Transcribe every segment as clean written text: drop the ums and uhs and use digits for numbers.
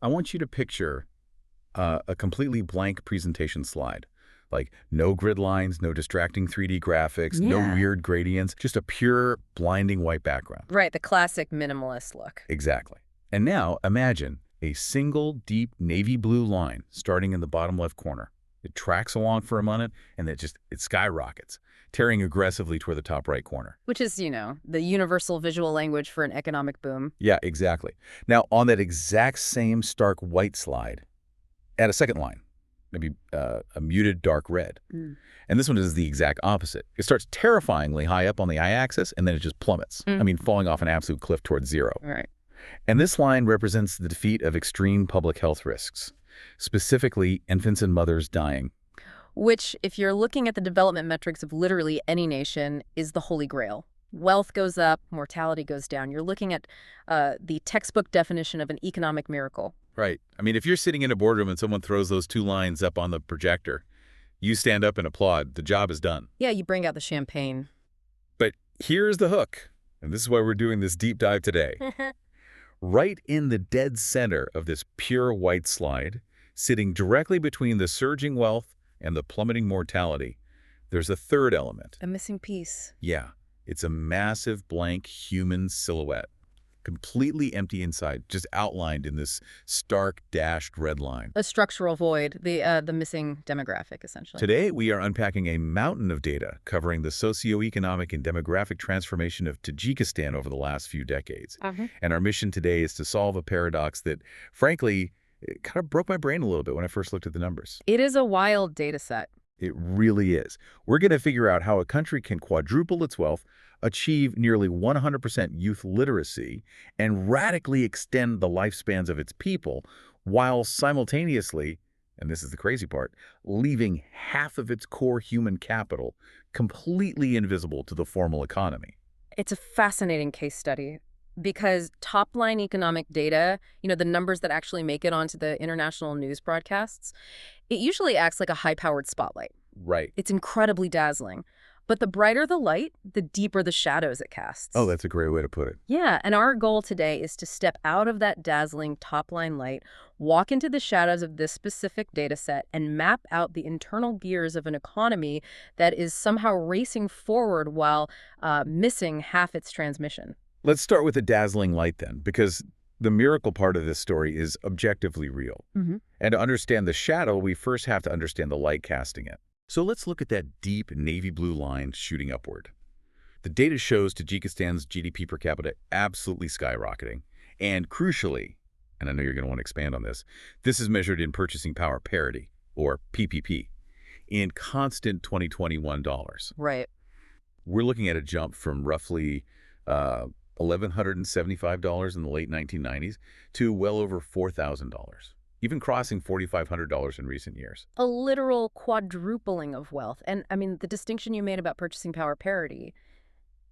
I want you to picture a completely blank presentation slide. Like no grid lines, no distracting 3D graphics, no Yeah. weird gradients, just a pure blinding white background. Right, the classic minimalist look. Exactly. And now imagine a single deep navy blue line starting in the bottom left corner. It tracks along for a minute and it skyrockets, tearing aggressively toward the top right corner. Which is, the universal visual language for an economic boom. Yeah, exactly. Now, on that exact same stark white slide, add a second line, maybe a muted dark red. Mm. And this one is the exact opposite. It starts terrifyingly high up on the y-axis, and then it just plummets. I mean, falling off an absolute cliff towards zero. Right. And this line represents the defeat of extreme public health risks, specifically infants and mothers dying. Which, if you're looking at the development metrics of literally any nation, is the holy grail. Wealth goes up, mortality goes down. You're looking at the textbook definition of an economic miracle. Right. I mean, if you're sitting in a boardroom and someone throws those two lines up on the projector, you stand up and applaud. The job is done. Yeah, you bring out the champagne. But here's the hook, and this is why we're doing this deep dive today. Right in the dead center of this pure white slide, sitting directly between the surging wealth and the plummeting mortality, there's a third element. A missing piece. Yeah, it's a massive blank human silhouette, completely empty inside, just outlined in this stark dashed red line. A structural void, the missing demographic, essentially. Today, we are unpacking a mountain of data covering the socioeconomic and demographic transformation of Tajikistan over the last few decades. And our mission today is to solve a paradox that, frankly, it kind of broke my brain a little bit when I first looked at the numbers. It is a wild data set. It really is. We're going to figure out how a country can quadruple its wealth, achieve nearly 100% youth literacy, and radically extend the lifespans of its people, while simultaneously, and this is the crazy part, leaving half of its core human capital completely invisible to the formal economy. It's a fascinating case study because top-line economic data, the numbers that actually make it onto the international news broadcasts, it usually acts like a high-powered spotlight. Right. It's incredibly dazzling. But the brighter the light, the deeper the shadows it casts. Oh, that's a great way to put it. Yeah, and our goal today is to step out of that dazzling top-line light, walk into the shadows of this specific data set, and map out the internal gears of an economy that is somehow racing forward while missing half its transmission. Let's start with the dazzling light then, because the miracle part of this story is objectively real. And to understand the shadow, we first have to understand the light casting it. So let's look at that deep navy blue line shooting upward. The data shows Tajikistan's GDP per capita absolutely skyrocketing. And crucially, and I know you're going to want to expand on this is measured in purchasing power parity, or PPP, in constant 2021 dollars. Right. We're looking at a jump from roughly $1,175 in the late 1990s to well over $4,000. Even crossing $4,500 in recent years. A literal quadrupling of wealth. And I mean, the distinction you made about purchasing power parity,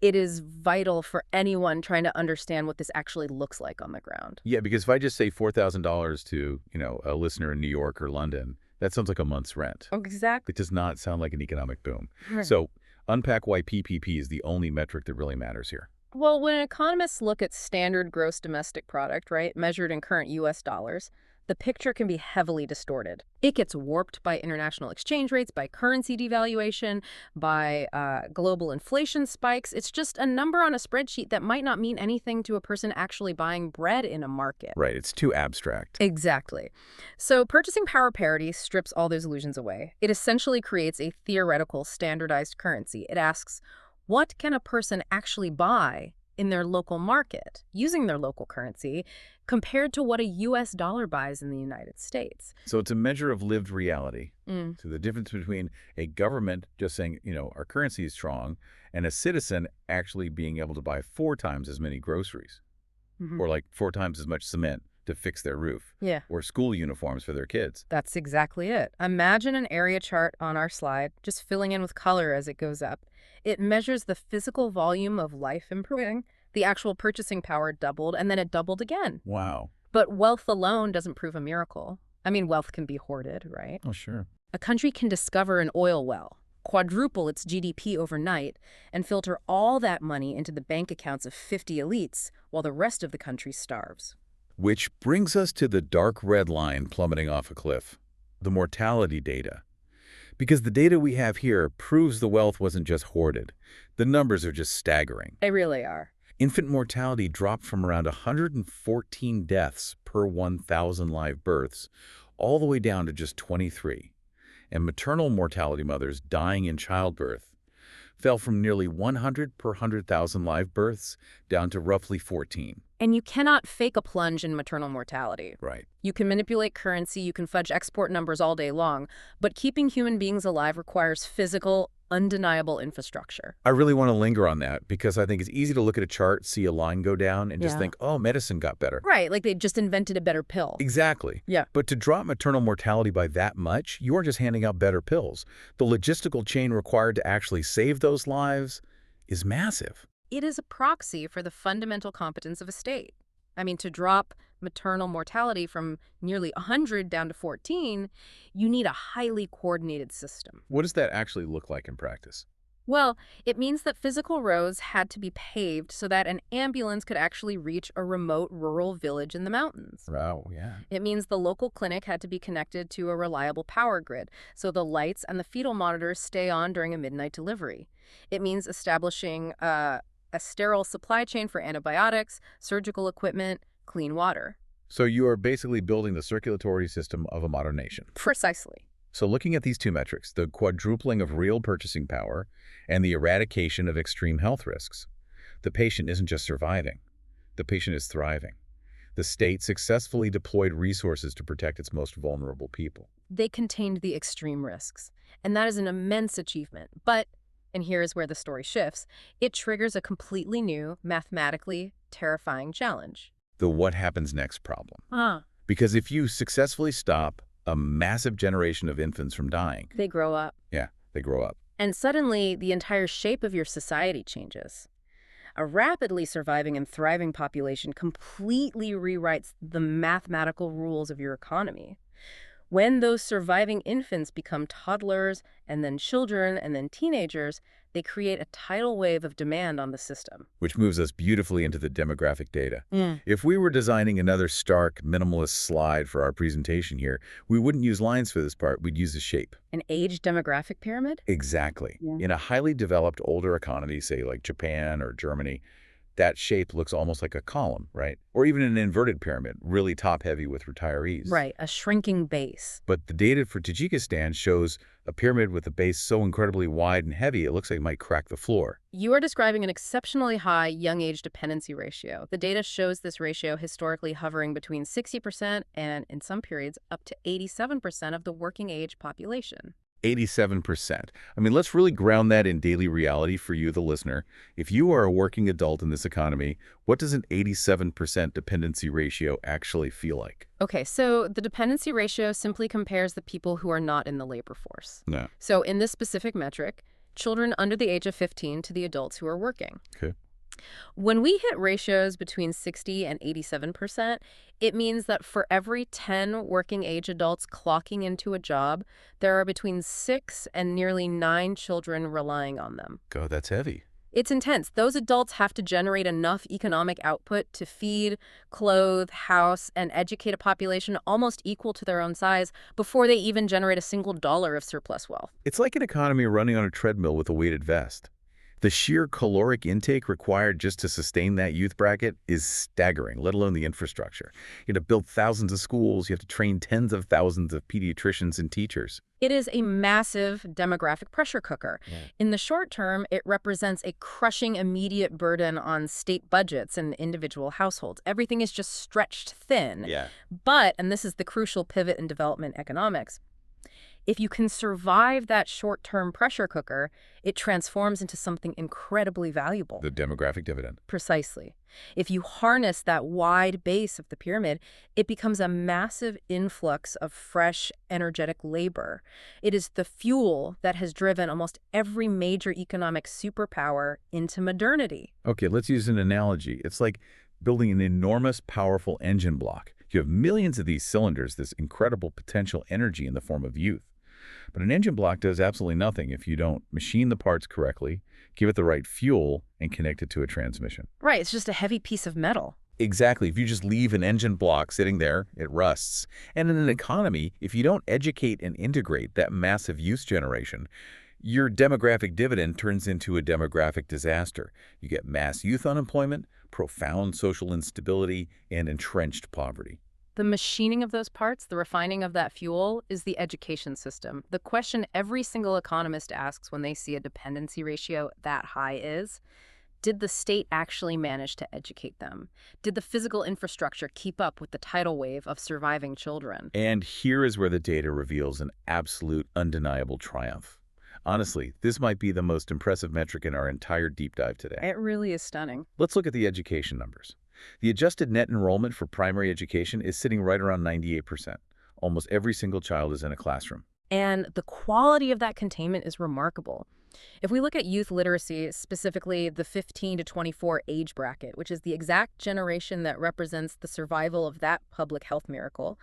it is vital for anyone trying to understand what this actually looks like on the ground. Yeah, because if I just say $4,000 to, a listener in New York or London, that sounds like a month's rent. Oh, exactly. It does not sound like an economic boom. Right. So unpack why PPP is the only metric that really matters here. Well, when economists look at standard gross domestic product, right, measured in current U.S. dollars, the picture can be heavily distorted. It gets warped by international exchange rates, by currency devaluation, by global inflation spikes. It's just a number on a spreadsheet that might not mean anything to a person actually buying bread in a market. Right, it's too abstract. Exactly. So purchasing power parity strips all those illusions away. It essentially creates a theoretical standardized currency. It asks, what can a person actually buy in their local market, using their local currency, compared to what a U.S. dollar buys in the United States? So it's a measure of lived reality. So the difference between a government just saying, our currency is strong, and a citizen actually being able to buy 4 times as many groceries, or like 4 times as much cement to fix their roof, or school uniforms for their kids. That's exactly it. Imagine an area chart on our slide, just filling in with color as it goes up. It measures the physical volume of life improving. The actual purchasing power doubled, and then it doubled again. Wow. But wealth alone doesn't prove a miracle. I mean, wealth can be hoarded, right? Oh, sure. A country can discover an oil well, quadruple its GDP overnight, and filter all that money into the bank accounts of 50 elites while the rest of the country starves. Which brings us to the dark red line plummeting off a cliff, the mortality data. Because the data we have here proves the wealth wasn't just hoarded. The numbers are just staggering. They really are. Infant mortality dropped from around 114 deaths per 1,000 live births all the way down to just 23. And maternal mortality, mothers dying in childbirth, fell from nearly 100 per 100,000 live births down to roughly 14. And you cannot fake a plunge in maternal mortality. Right. You can manipulate currency, you can fudge export numbers all day long, but keeping human beings alive requires physical, undeniable infrastructure. I really want to linger on that because I think it's easy to look at a chart, see a line go down, and just think, oh, medicine got better. Right, like they just invented a better pill. Exactly. Yeah. But to drop maternal mortality by that much, you aren't just handing out better pills. The logistical chain required to actually save those lives is massive. It is a proxy for the fundamental competence of a state. I mean, to drop maternal mortality from nearly 100 down to 14, you need a highly coordinated system. What does that actually look like in practice? Well, it means that physical roads had to be paved so that an ambulance could actually reach a remote rural village in the mountains. Oh, yeah. It means the local clinic had to be connected to a reliable power grid, so the lights and the fetal monitors stay on during a midnight delivery. It means establishing a sterile supply chain for antibiotics, surgical equipment, clean water. So you are basically building the circulatory system of a modern nation. Precisely. So looking at these two metrics, the quadrupling of real purchasing power and the eradication of extreme health risks, the patient isn't just surviving. The patient is thriving. The state successfully deployed resources to protect its most vulnerable people. They contained the extreme risks, and that is an immense achievement. But, and here is where the story shifts, it triggers a completely new, mathematically terrifying challenge. The what happens next problem. Ah. Because if you successfully stop a massive generation of infants from dying, They grow up. yeah, they grow up. And suddenly, the entire shape of your society changes. A rapidly surviving and thriving population completely rewrites the mathematical rules of your economy. When those surviving infants become toddlers, and then children, and then teenagers, they create a tidal wave of demand on the system. Which moves us beautifully into the demographic data. Mm. If we were designing another stark, minimalist slide for our presentation here, we wouldn't use lines for this part, we'd use a shape. An age demographic pyramid? Exactly. Yeah. In a highly developed older economy, say like Japan or Germany, that shape looks almost like a column, right? Or even an inverted pyramid, really top-heavy with retirees. Right, a shrinking base. But the data for Tajikistan shows a pyramid with a base so incredibly wide and heavy, it looks like it might crack the floor. You are describing an exceptionally high young age dependency ratio. The data shows this ratio historically hovering between 60% and, in some periods, up to 87% of the working age population. 87%. I mean, let's really ground that in daily reality for you, the listener. If you are a working adult in this economy, what does an 87% dependency ratio actually feel like? Okay, so the dependency ratio simply compares the people who are not in the labor force. No. So in this specific metric, children under the age of 15 to the adults who are working. Okay. When we hit ratios between 60 and 87%, it means that for every 10 working age adults clocking into a job, there are between 6 and nearly 9 children relying on them. God, that's heavy. It's intense. Those adults have to generate enough economic output to feed, clothe, house, and educate a population almost equal to their own size before they even generate a single dollar of surplus wealth. It's like an economy running on a treadmill with a weighted vest. The sheer caloric intake required just to sustain that youth bracket is staggering, let alone the infrastructure. You have to build thousands of schools, you have to train tens of thousands of pediatricians and teachers. It is a massive demographic pressure cooker. Yeah. In the short term, it represents a crushing immediate burden on state budgets and individual households. Everything is just stretched thin. Yeah. But, and this is the crucial pivot in development economics, if you can survive that short-term pressure cooker, it transforms into something incredibly valuable. The demographic dividend. Precisely. If you harness that wide base of the pyramid, it becomes a massive influx of fresh, energetic labor. It is the fuel that has driven almost every major economic superpower into modernity. Okay, let's use an analogy. It's like building an enormous, powerful engine block. You have millions of these cylinders, this incredible potential energy in the form of youth. But an engine block does absolutely nothing if you don't machine the parts correctly, give it the right fuel, and connect it to a transmission. Right, it's just a heavy piece of metal. Exactly. If you just leave an engine block sitting there, it rusts. And in an economy, if you don't educate and integrate that massive youth generation, your demographic dividend turns into a demographic disaster. You get mass youth unemployment, profound social instability, and entrenched poverty. The machining of those parts, the refining of that fuel, is the education system. The question every single economist asks when they see a dependency ratio that high is, did the state actually manage to educate them? Did the physical infrastructure keep up with the tidal wave of surviving children? And here is where the data reveals an absolute, undeniable triumph. Honestly, this might be the most impressive metric in our entire deep dive today. It really is stunning. Let's look at the education numbers. The adjusted net enrollment for primary education is sitting right around 98%. Almost every single child is in a classroom. And the quality of that containment is remarkable. If we look at youth literacy, specifically the 15 to 24 age bracket, which is the exact generation that represents the survival of that public health miracle,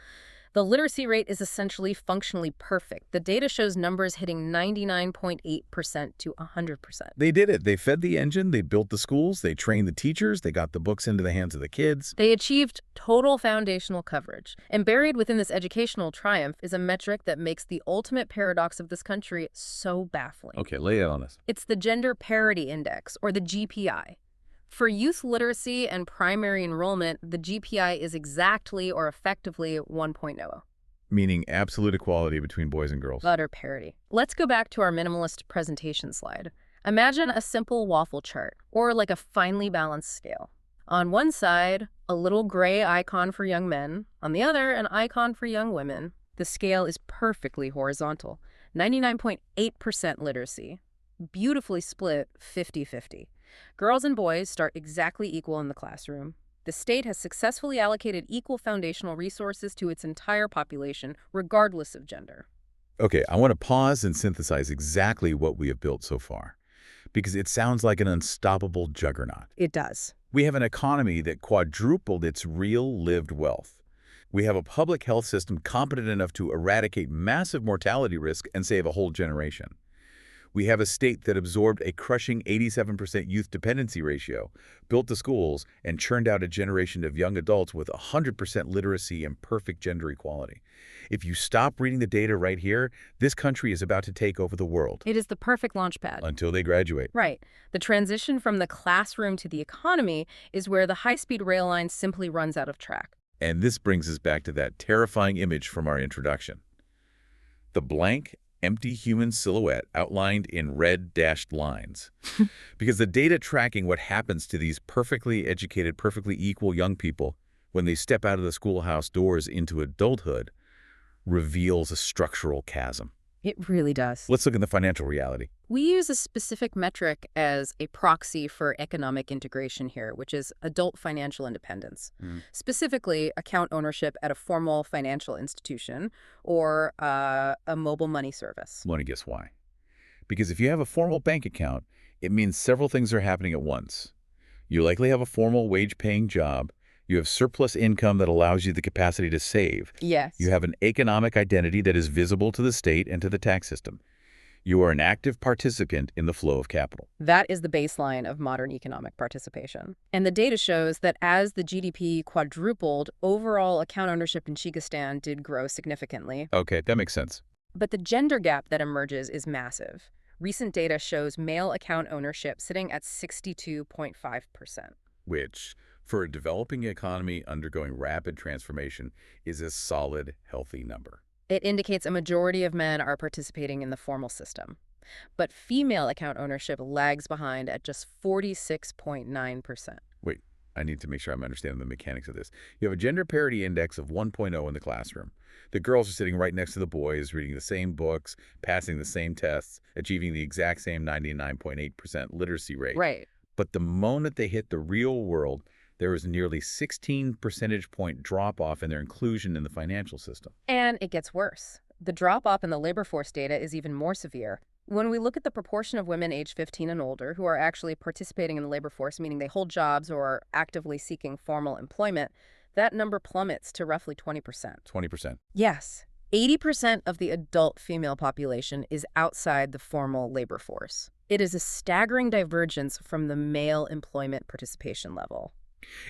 the literacy rate is essentially functionally perfect. The data shows numbers hitting 99.8% to 100%. They did it. They fed the engine, they built the schools, they trained the teachers, they got the books into the hands of the kids. They achieved total foundational coverage. And buried within this educational triumph is a metric that makes the ultimate paradox of this country so baffling. Okay, lay it on us. It's the Gender Parity Index, or the GPI. For youth literacy and primary enrollment, the GPI is exactly or effectively 1.0. Meaning absolute equality between boys and girls. Utter parity. Let's go back to our minimalist presentation slide. Imagine a simple waffle chart, or like a finely balanced scale. On one side, a little gray icon for young men. On the other, an icon for young women. The scale is perfectly horizontal. 99.8% literacy. Beautifully split 50-50. Girls and boys start exactly equal in the classroom. The state has successfully allocated equal foundational resources to its entire population, regardless of gender. Okay, I want to pause and synthesize exactly what we have built so far, because it sounds like an unstoppable juggernaut. It does. We have an economy that quadrupled its real lived wealth. We have a public health system competent enough to eradicate massive mortality risk and save a whole generation. We have a state that absorbed a crushing 87% youth dependency ratio, built the schools, and churned out a generation of young adults with 100% literacy and perfect gender equality. If you stop reading the data right here, this country is about to take over the world. It is the perfect launchpad. Until they graduate. Right. The transition from the classroom to the economy is where the high-speed rail line simply runs out of track. And this brings us back to that terrifying image from our introduction. The blank, empty human silhouette outlined in red dashed lines. Because the data tracking what happens to these perfectly educated, perfectly equal young people when they step out of the schoolhouse doors into adulthood reveals a structural chasm. It really does. Let's look at the financial reality. We use a specific metric as a proxy for economic integration here, which is adult financial independence. Specifically, account ownership at a formal financial institution or a mobile money service. Want to guess why? Because if you have a formal bank account, it means several things are happening at once. You likely have a formal wage-paying job. You have surplus income that allows you the capacity to save. Yes. You have an economic identity that is visible to the state and to the tax system. You are an active participant in the flow of capital. That is the baseline of modern economic participation. And the data shows that as the GDP quadrupled, overall account ownership in Kyrgyzstan did grow significantly. Okay, that makes sense. But the gender gap that emerges is massive. Recent data shows male account ownership sitting at 62.5%. Which, for a developing economy undergoing rapid transformation, is a solid, healthy number. It indicates a majority of men are participating in the formal system. But female account ownership lags behind at just 46.9%. Wait, I need to make sure I'm understanding the mechanics of this. You have a gender parity index of 1.0 in the classroom. The girls are sitting right next to the boys, reading the same books, passing the same tests, achieving the exact same 99.8% literacy rate. Right. But the moment they hit the real world, there is nearly 16 percentage point drop-off in their inclusion in the financial system. And it gets worse. The drop-off in the labor force data is even more severe. When we look at the proportion of women aged 15 and older who are actually participating in the labor force, meaning they hold jobs or are actively seeking formal employment, that number plummets to roughly 20%. 20%. Yes. 80% of the adult female population is outside the formal labor force. It is a staggering divergence from the male employment participation level.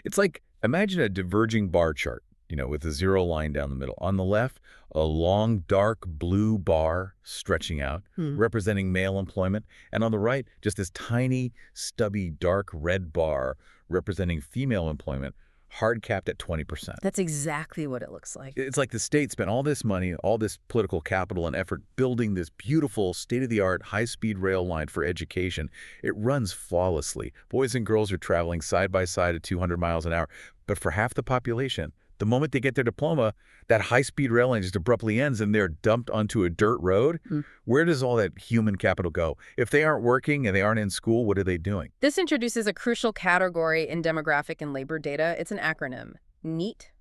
It's like Imagine a diverging bar chart, with a zero line down the middle. On the left, a long, dark blue bar stretching out, representing male employment. And on the right, just this tiny, stubby, dark red bar representing female employment, hard capped at 20%. That's exactly what it looks like. It's like the state spent all this money, all this political capital and effort building this beautiful, state-of-the-art, high-speed rail line for education. It runs flawlessly. Boys and girls are traveling side by side at 200 miles an hour. But for half the population, the moment they get their diploma, that high-speed rail line just abruptly ends and they're dumped onto a dirt road. Where does all that human capital go? If they aren't working and they aren't in school, what are they doing? This introduces a crucial category in demographic and labor data. It's an acronym, NEET,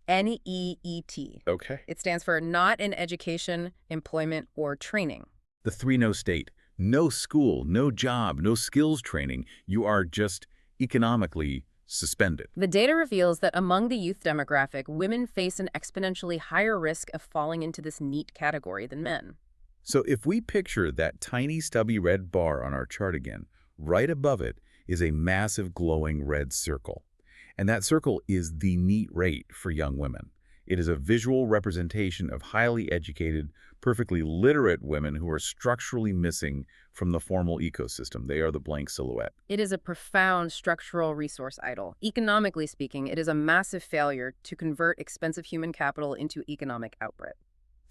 N-E-E-T. Okay. It stands for Not in Education, Employment, or Training. The three-no state. No school, no job, no skills training. You are just economically suspended. The data reveals that among the youth demographic, women face an exponentially higher risk of falling into this NEET category than men. So if we picture that tiny stubby red bar on our chart again, right above it is a massive glowing red circle. And that circle is the NEET rate for young women. It is a visual representation of highly educated, perfectly literate women who are structurally missing from the formal ecosystem. They are the blank silhouette. It is a profound structural resource idol. Economically speaking, it is a massive failure to convert expensive human capital into economic output.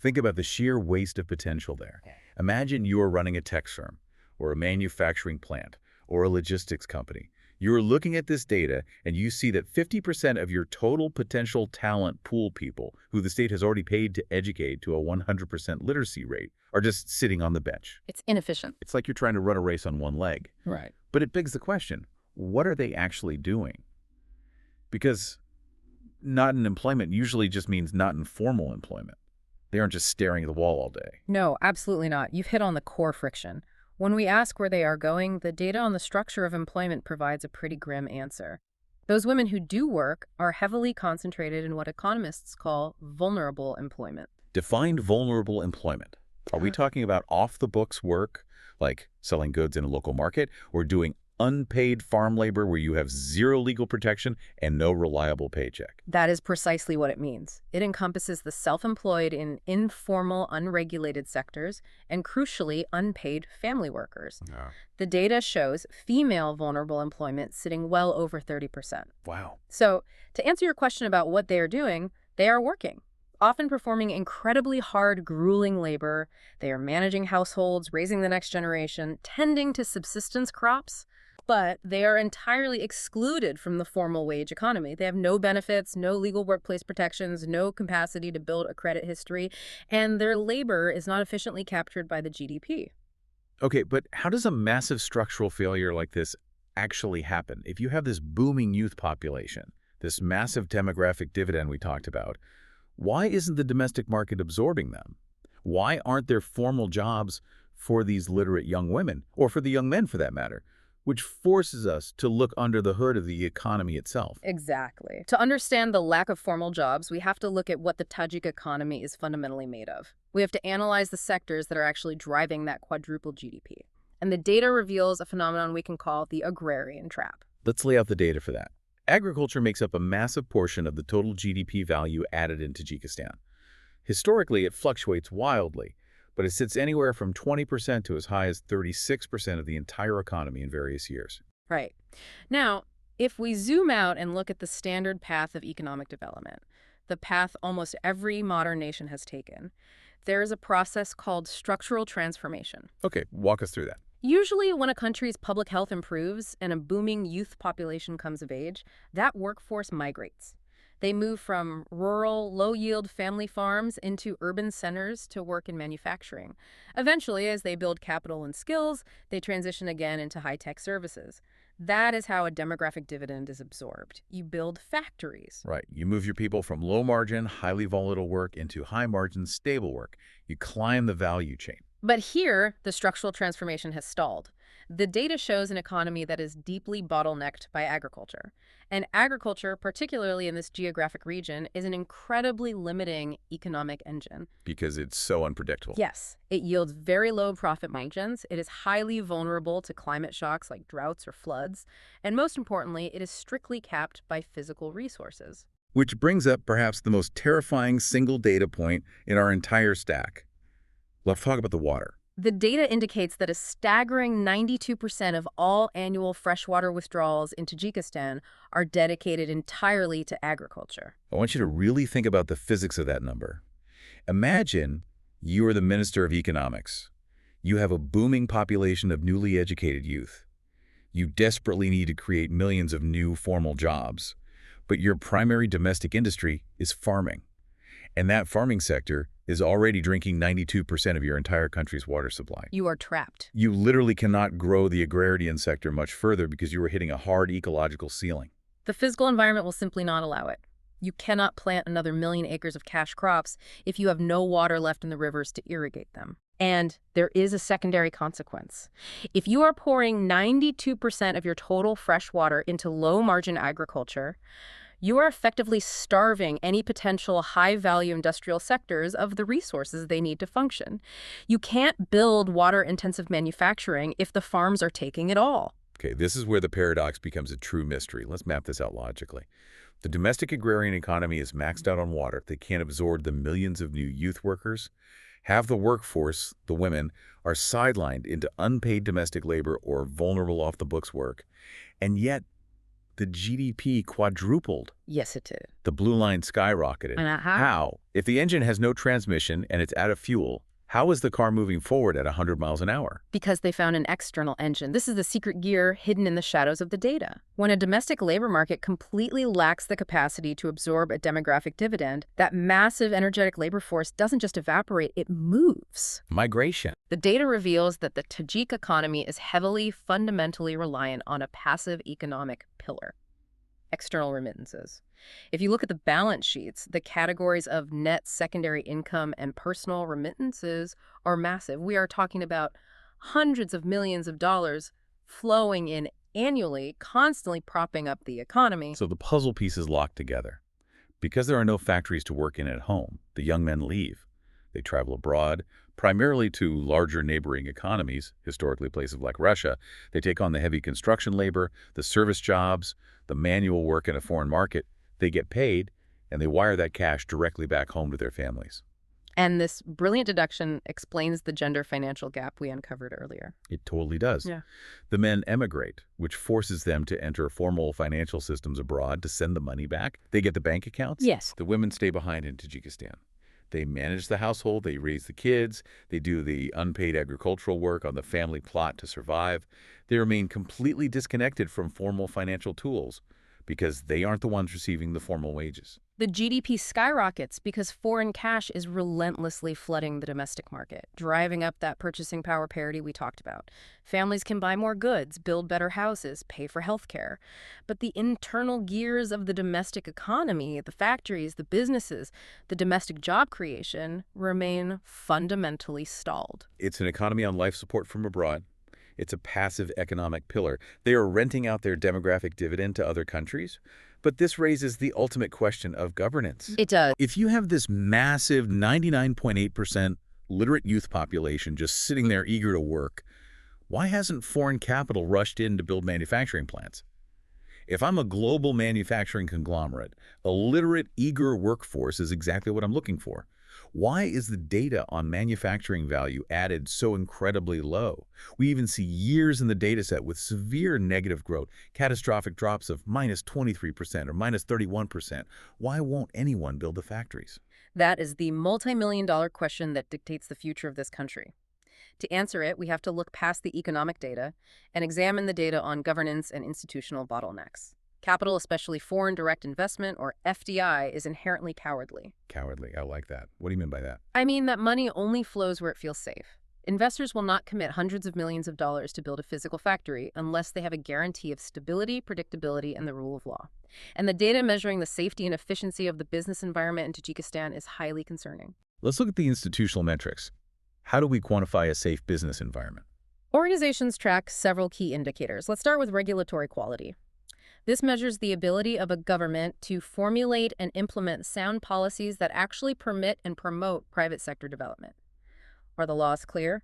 Think about the sheer waste of potential there. Imagine you are running a tech firm, or a manufacturing plant, or a logistics company. You're looking at this data and you see that 50% of your total potential talent pool people who the state has already paid to educate to a 100% literacy rate are just sitting on the bench. It's inefficient. It's like you're trying to run a race on one leg. Right. But it begs the question, what are they actually doing? Because not in employment usually just means not in formal employment. They aren't just staring at the wall all day. No, absolutely not. You've hit on the core friction. When we ask where they are going, the data on the structure of employment provides a pretty grim answer. Those women who do work are heavily concentrated in what economists call vulnerable employment. Defined vulnerable employment. Are we talking about off-the-books work, like selling goods in a local market, or doing unpaid farm labor where you have zero legal protection and no reliable paycheck? That is precisely what it means. It encompasses the self-employed in informal, unregulated sectors and, crucially, unpaid family workers. The data shows female vulnerable employment sitting well over 30%. Wow. So, to answer your question about what they are doing, they are working, often performing incredibly hard, grueling labor. They are managing households, raising the next generation, tending to subsistence crops, but they are entirely excluded from the formal wage economy. They have no benefits, no legal workplace protections, no capacity to build a credit history, and their labor is not efficiently captured by the GDP. Okay, but how does a massive structural failure like this actually happen? If you have this booming youth population, this massive demographic dividend we talked about, why isn't the domestic market absorbing them? Why aren't there formal jobs for these literate young women, or for the young men for that matter? Which forces us to look under the hood of the economy itself. Exactly. To understand the lack of formal jobs, we have to look at what the Tajik economy is fundamentally made of. We have to analyze the sectors that are actually driving that quadruple GDP. And the data reveals a phenomenon we can call the agrarian trap. Let's lay out the data for that. Agriculture makes up a massive portion of the total GDP value added in Tajikistan. Historically, it fluctuates wildly, but it sits anywhere from 20% to as high as 36% of the entire economy in various years. Right. Now, if we zoom out and look at the standard path of economic development, the path almost every modern nation has taken, there is a process called structural transformation. Okay, walk us through that. Usually, when a country's public health improves and a booming youth population comes of age, that workforce migrates. They move from rural, low-yield family farms into urban centers to work in manufacturing. Eventually, as they build capital and skills, they transition again into high-tech services. That is how a demographic dividend is absorbed. You build factories. Right. You move your people from low-margin, highly volatile work into high-margin, stable work. You climb the value chain. But here, the structural transformation has stalled. The data shows an economy that is deeply bottlenecked by agriculture. And agriculture, particularly in this geographic region, is an incredibly limiting economic engine. Because it's so unpredictable. Yes, it yields very low profit margins, it is highly vulnerable to climate shocks like droughts or floods, and most importantly, it is strictly capped by physical resources. Which brings up perhaps the most terrifying single data point in our entire stack. Let's talk about the water. The data indicates that a staggering 92% of all annual freshwater withdrawals in Tajikistan are dedicated entirely to agriculture. I want you to really think about the physics of that number. Imagine you are the Minister of Economics. You have a booming population of newly educated youth. You desperately need to create millions of new formal jobs. But your primary domestic industry is farming. And that farming sector is already drinking 92% of your entire country's water supply. You are trapped. You literally cannot grow the agrarian sector much further because you are hitting a hard ecological ceiling. The physical environment will simply not allow it. You cannot plant another 1,000,000 acres of cash crops if you have no water left in the rivers to irrigate them. And there is a secondary consequence. If you are pouring 92% of your total fresh water into low-margin agriculture, you are effectively starving any potential high-value industrial sectors of the resources they need to function. You can't build water-intensive manufacturing if the farms are taking it all. Okay, this is where the paradox becomes a true mystery. Let's map this out logically. The domestic agrarian economy is maxed out on water. They can't absorb the millions of new youth workers. Half the workforce, the women, are sidelined into unpaid domestic labor or vulnerable off-the-books work. And yet, the GDP quadrupled. Yes, it did. The blue line skyrocketed. How? If the engine has no transmission and it's out of fuel, how is the car moving forward at 100 miles an hour? Because they found an external engine. This is the secret gear hidden in the shadows of the data. When a domestic labor market completely lacks the capacity to absorb a demographic dividend, that massive energetic labor force doesn't just evaporate, it moves. Migration. The data reveals that the Tajik economy is heavily, fundamentally reliant on a passive economic pillar: external remittances. If you look at the balance sheets, the categories of net secondary income and personal remittances are massive. We are talking about hundreds of millions of dollars flowing in annually, constantly propping up the economy. So the puzzle pieces locked together. Because there are no factories to work in at home, the young men leave. They travel abroad, primarily to larger neighboring economies, historically places like Russia. They take on the heavy construction labor, the service jobs, the manual work in a foreign market. They get paid, and they wire that cash directly back home to their families. And this brilliant deduction explains the gender financial gap we uncovered earlier. It totally does. Yeah. The men emigrate, which forces them to enter formal financial systems abroad to send the money back. They get the bank accounts. Yes. The women stay behind in Tajikistan. They manage the household, they raise the kids, they do the unpaid agricultural work on the family plot to survive. They remain completely disconnected from formal financial tools because they aren't the ones receiving the formal wages. The GDP skyrockets because foreign cash is relentlessly flooding the domestic market, driving up that purchasing power parity we talked about. Families can buy more goods, build better houses, pay for health care. But the internal gears of the domestic economy, the factories, the businesses, the domestic job creation, remain fundamentally stalled. It's an economy on life support from abroad. It's a passive economic pillar. They are renting out their demographic dividend to other countries. But this raises the ultimate question of governance. It does. If you have this massive 99.8% literate youth population just sitting there eager to work, why hasn't foreign capital rushed in to build manufacturing plants? If I'm a global manufacturing conglomerate, a literate, eager workforce is exactly what I'm looking for. Why is the data on manufacturing value added so incredibly low? We even see years in the dataset with severe negative growth, catastrophic drops of -23% or -31%. Why won't anyone build the factories? That is the multi-million-dollar question that dictates the future of this country. To answer it, we have to look past the economic data and examine the data on governance and institutional bottlenecks. Capital, especially foreign direct investment, or FDI, is inherently cowardly. Cowardly, I like that. What do you mean by that? I mean that money only flows where it feels safe. Investors will not commit hundreds of millions of dollars to build a physical factory unless they have a guarantee of stability, predictability, and the rule of law. And the data measuring the safety and efficiency of the business environment in Tajikistan is highly concerning. Let's look at the institutional metrics. How do we quantify a safe business environment? Organizations track several key indicators. Let's start with regulatory quality. This measures the ability of a government to formulate and implement sound policies that actually permit and promote private sector development. Are the laws clear?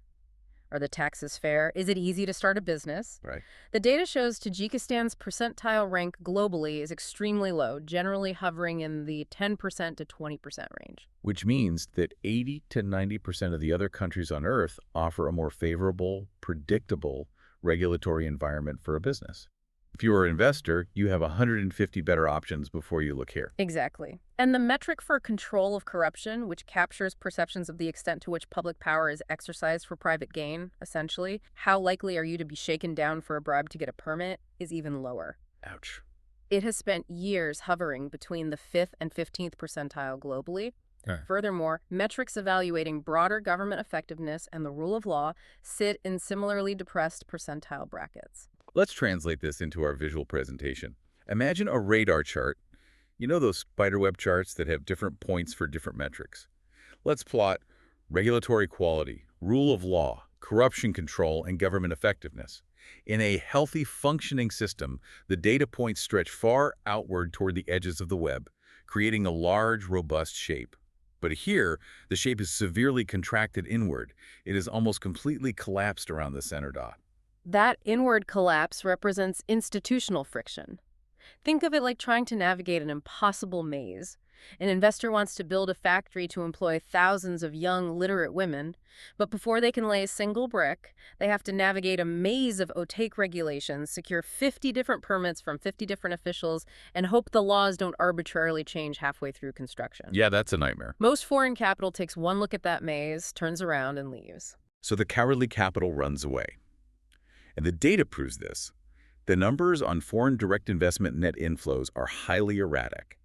Are the taxes fair? Is it easy to start a business? Right. The data shows Tajikistan's percentile rank globally is extremely low, generally hovering in the 10% to 20% range. Which means that 80 to 90% of the other countries on Earth offer a more favorable, predictable regulatory environment for a business. If you are an investor, you have 150 better options before you look here. Exactly. And the metric for control of corruption, which captures perceptions of the extent to which public power is exercised for private gain, essentially, how likely are you to be shaken down for a bribe to get a permit, is even lower. Ouch. It has spent years hovering between the 5th and 15th percentile globally. Okay. Furthermore, metrics evaluating broader government effectiveness and the rule of law sit in similarly depressed percentile brackets. Let's translate this into our visual presentation. Imagine a radar chart. You know those spiderweb charts that have different points for different metrics? Let's plot regulatory quality, rule of law, corruption control, and government effectiveness. In a healthy, functioning system, the data points stretch far outward toward the edges of the web, creating a large, robust shape. But here, the shape is severely contracted inward. It is almost completely collapsed around the center dot. That inward collapse represents institutional friction. Think of it like trying to navigate an impossible maze. An investor wants to build a factory to employ thousands of young, literate women, but before they can lay a single brick, they have to navigate a maze of opaque regulations, secure 50 different permits from 50 different officials, and hope the laws don't arbitrarily change halfway through construction. Yeah, that's a nightmare. Most foreign capital takes one look at that maze, turns around, and leaves. So the cowardly capital runs away. And the data proves this. The numbers on foreign direct investment net inflows are highly erratic.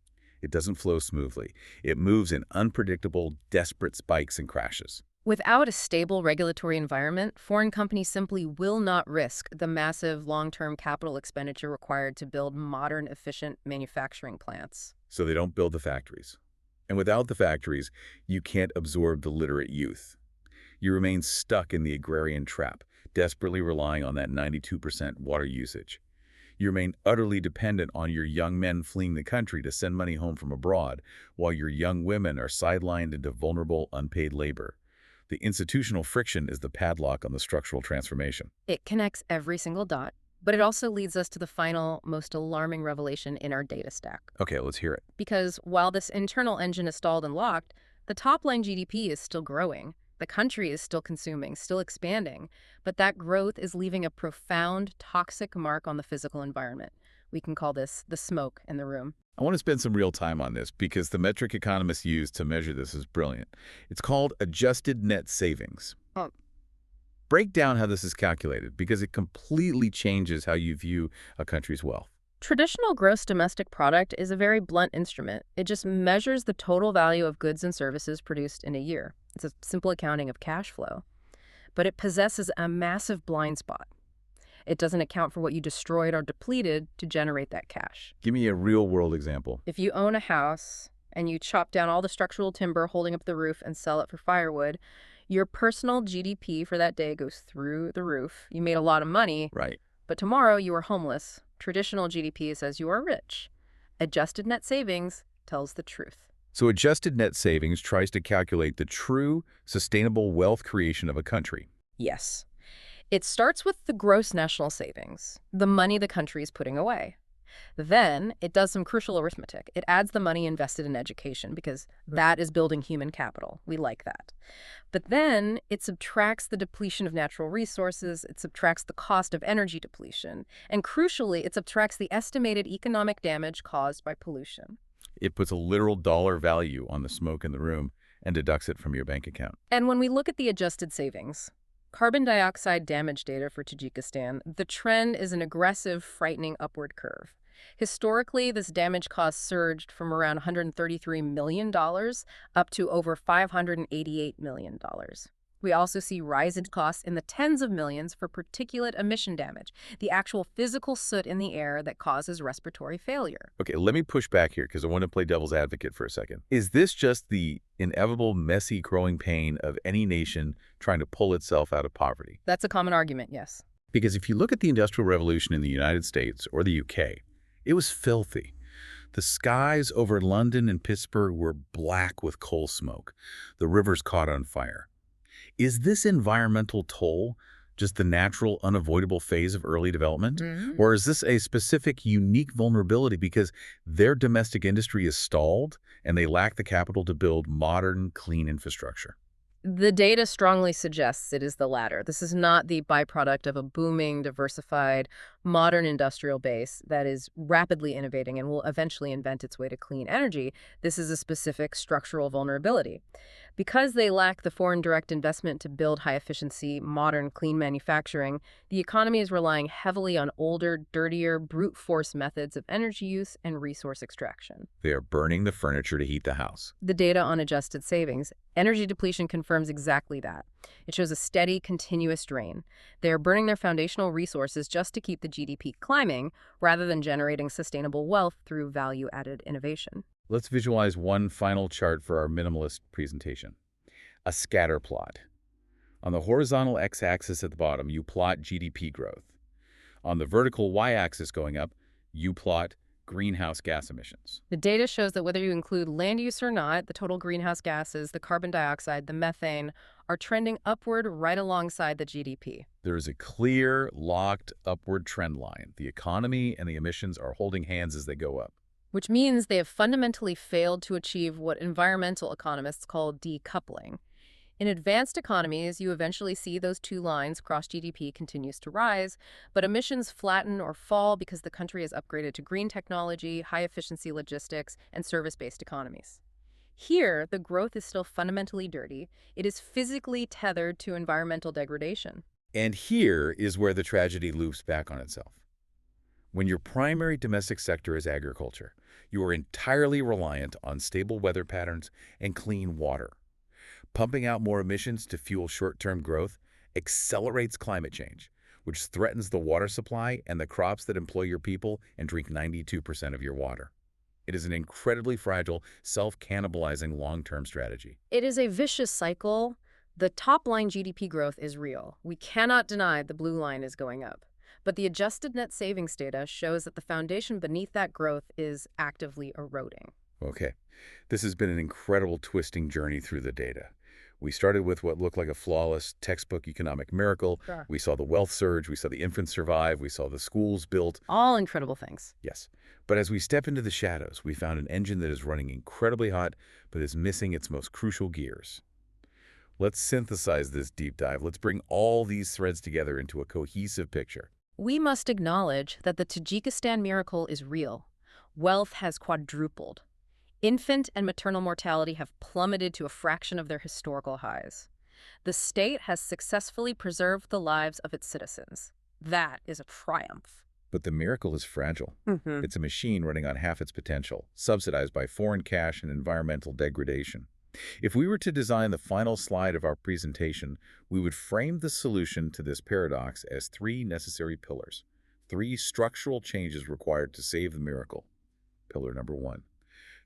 It doesn't flow smoothly. It moves in unpredictable, desperate spikes and crashes. Without a stable regulatory environment, foreign companies simply will not risk the massive long-term capital expenditure required to build modern, efficient manufacturing plants. So they don't build the factories. And without the factories, you can't absorb the literate youth. You remain stuck in the agrarian trap, desperately relying on that 92% water usage. You remain utterly dependent on your young men fleeing the country to send money home from abroad, while your young women are sidelined into vulnerable, unpaid labor. The institutional friction is the padlock on the structural transformation. It connects every single dot, but it also leads us to the final, most alarming revelation in our data stack. Okay, let's hear it. Because while this internal engine is stalled and locked, the top-line GDP is still growing. The country is still consuming, still expanding, but that growth is leaving a profound, toxic mark on the physical environment. We can call this the smoke in the room. I want to spend some real time on this because the metric economists use to measure this is brilliant. It's called adjusted net savings. Break down how this is calculated because it completely changes how you view a country's wealth. Traditional gross domestic product is a very blunt instrument. It just measures the total value of goods and services produced in a year. It's a simple accounting of cash flow. But it possesses a massive blind spot. It doesn't account for what you destroyed or depleted to generate that cash. Give me a real-world example. If you own a house and you chop down all the structural timber holding up the roof and sell it for firewood, your personal GDP for that day goes through the roof. You made a lot of money, Right. but tomorrow you are homeless. Traditional GDP says you are rich. Adjusted net savings tells the truth. So adjusted net savings tries to calculate the true, sustainable wealth creation of a country. Yes. It starts with the gross national savings, the money the country is putting away. Then it does some crucial arithmetic. It adds the money invested in education because that is building human capital. We like that. But then it subtracts the depletion of natural resources. It subtracts the cost of energy depletion. And crucially, it subtracts the estimated economic damage caused by pollution. It puts a literal dollar value on the smoke in the room and deducts it from your bank account. And when we look at the adjusted savings, carbon dioxide damage data for Tajikistan, the trend is an aggressive, frightening upward curve. Historically, this damage cost surged from around $133 million up to over $588 million. We also see rising costs in the tens of millions for particulate emission damage, the actual physical soot in the air that causes respiratory failure. Okay, let me push back here because I want to play devil's advocate for a second. Is this just the inevitable, messy, growing pain of any nation trying to pull itself out of poverty? That's a common argument, yes. Because if you look at the Industrial Revolution in the United States or the UK, it was filthy. The skies over London and Pittsburgh were black with coal smoke. The rivers caught on fire. Is this environmental toll just the natural, unavoidable phase of early development? Or is this a specific, unique vulnerability because their domestic industry is stalled and they lack the capital to build modern, clean infrastructure? The data strongly suggests it is the latter. This is not the byproduct of a booming, diversified, modern industrial base that is rapidly innovating and will eventually invent its way to clean energy. This is a specific structural vulnerability. Because they lack the foreign direct investment to build high-efficiency, modern, clean manufacturing, the economy is relying heavily on older, dirtier, brute force methods of energy use and resource extraction. They are burning the furniture to heat the house. The data on adjusted savings, energy depletion confirms exactly that. It shows a steady, continuous drain. They are burning their foundational resources just to keep the GDP climbing, rather than generating sustainable wealth through value-added innovation. Let's visualize one final chart for our minimalist presentation. A scatter plot. On the horizontal x-axis at the bottom, you plot GDP growth. On the vertical y-axis going up, you plot greenhouse gas emissions. The data shows that whether you include land use or not, the total greenhouse gases, the carbon dioxide, the methane, are trending upward right alongside the GDP. There is a clear, locked upward trend line. The economy and the emissions are holding hands as they go up. Which means they have fundamentally failed to achieve what environmental economists call decoupling. In advanced economies, you eventually see those two lines cross. GDP continues to rise, but emissions flatten or fall because the country is upgraded to green technology, high-efficiency logistics, and service-based economies. Here, the growth is still fundamentally dirty. It is physically tethered to environmental degradation. And here is where the tragedy loops back on itself. When your primary domestic sector is agriculture, you are entirely reliant on stable weather patterns and clean water. Pumping out more emissions to fuel short-term growth accelerates climate change, which threatens the water supply and the crops that employ your people and drink 92% of your water. It is an incredibly fragile, self-cannibalizing long-term strategy. It is a vicious cycle. The top-line GDP growth is real. We cannot deny the blue line is going up. But the adjusted net savings data shows that the foundation beneath that growth is actively eroding. Okay, this has been an incredible twisting journey through the data. We started with what looked like a flawless textbook economic miracle. Sure. We saw the wealth surge, we saw the infants survive, we saw the schools built. All incredible things. Yes, but as we step into the shadows, we found an engine that is running incredibly hot, but is missing its most crucial gears. Let's synthesize this deep dive. Let's bring all these threads together into a cohesive picture. We must acknowledge that the Tajikistan miracle is real. Wealth has quadrupled. Infant and maternal mortality have plummeted to a fraction of their historical highs. The state has successfully preserved the lives of its citizens. That is a triumph. But the miracle is fragile. It's a machine running on half its potential, subsidized by foreign cash and environmental degradation. If we were to design the final slide of our presentation, we would frame the solution to this paradox as three necessary pillars, three structural changes required to save the miracle. Pillar number one,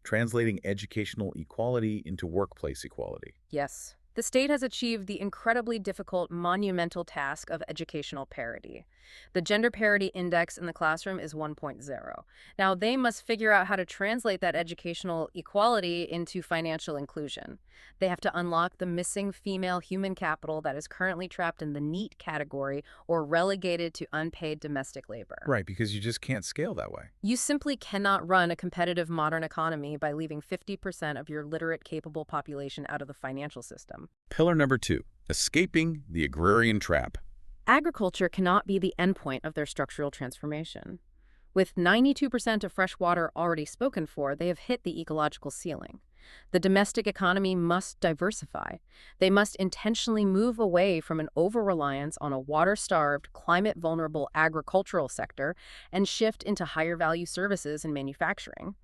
translating educational equality into workplace equality. Yes. The state has achieved the incredibly difficult, monumental task of educational parity. The gender parity index in the classroom is 1.0. Now, they must figure out how to translate that educational equality into financial inclusion. They have to unlock the missing female human capital that is currently trapped in the NEET category or relegated to unpaid domestic labor. Right, because you just can't scale that way. You simply cannot run a competitive modern economy by leaving 50% of your literate, capable population out of the financial system. Pillar number two, escaping the agrarian trap. Agriculture cannot be the endpoint of their structural transformation. With 92% of fresh water already spoken for, they have hit the ecological ceiling. The domestic economy must diversify. They must intentionally move away from an over-reliance on a water-starved, climate-vulnerable agricultural sector and shift into higher-value services and manufacturing.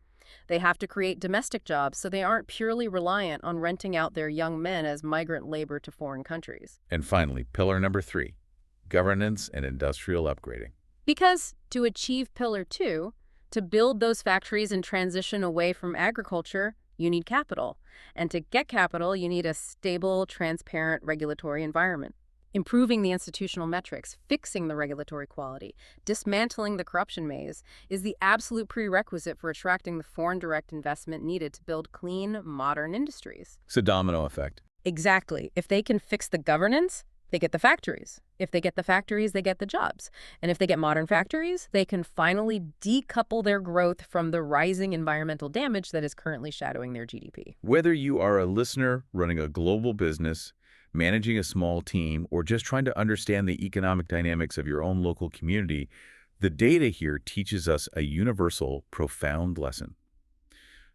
They have to create domestic jobs so they aren't purely reliant on renting out their young men as migrant labor to foreign countries. And finally, pillar number 3, governance and industrial upgrading. Because to achieve Pillar 2, to build those factories and transition away from agriculture, you need capital. And to get capital, you need a stable, transparent regulatory environment. Improving the institutional metrics, fixing the regulatory quality, dismantling the corruption maze is the absolute prerequisite for attracting the foreign direct investment needed to build clean, modern industries. It's a domino effect. Exactly. If they can fix the governance, they get the factories. If they get the factories, they get the jobs. And if they get modern factories, they can finally decouple their growth from the rising environmental damage that is currently shadowing their GDP. Whether you are a listener running a global business, managing a small team, or just trying to understand the economic dynamics of your own local community, the data here teaches us a universal, profound lesson.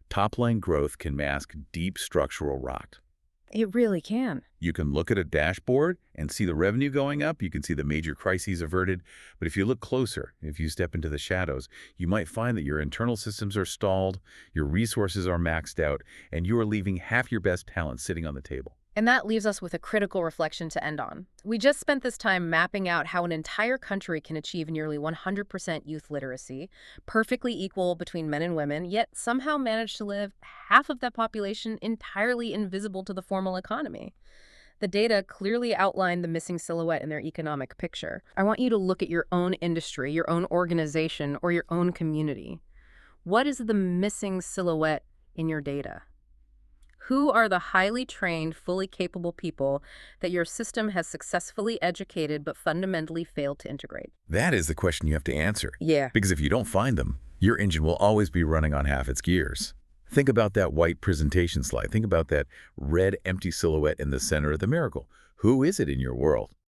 Top-line growth can mask deep structural rot. It really can. You can look at a dashboard and see the revenue going up. You can see the major crises averted. But if you look closer, if you step into the shadows, you might find that your internal systems are stalled, your resources are maxed out, and you are leaving half your best talent sitting on the table. And that leaves us with a critical reflection to end on. We just spent this time mapping out how an entire country can achieve nearly 100% youth literacy, perfectly equal between men and women, yet somehow manage to live half of that population entirely invisible to the formal economy. The data clearly outline the missing silhouette in their economic picture. I want you to look at your own industry, your own organization, or your own community. What is the missing silhouette in your data? Who are the highly trained, fully capable people that your system has successfully educated but fundamentally failed to integrate? That is the question you have to answer. Yeah. Because if you don't find them, your engine will always be running on half its gears. Think about that white presentation slide. Think about that red, empty silhouette in the center of the miracle. Who is it in your world?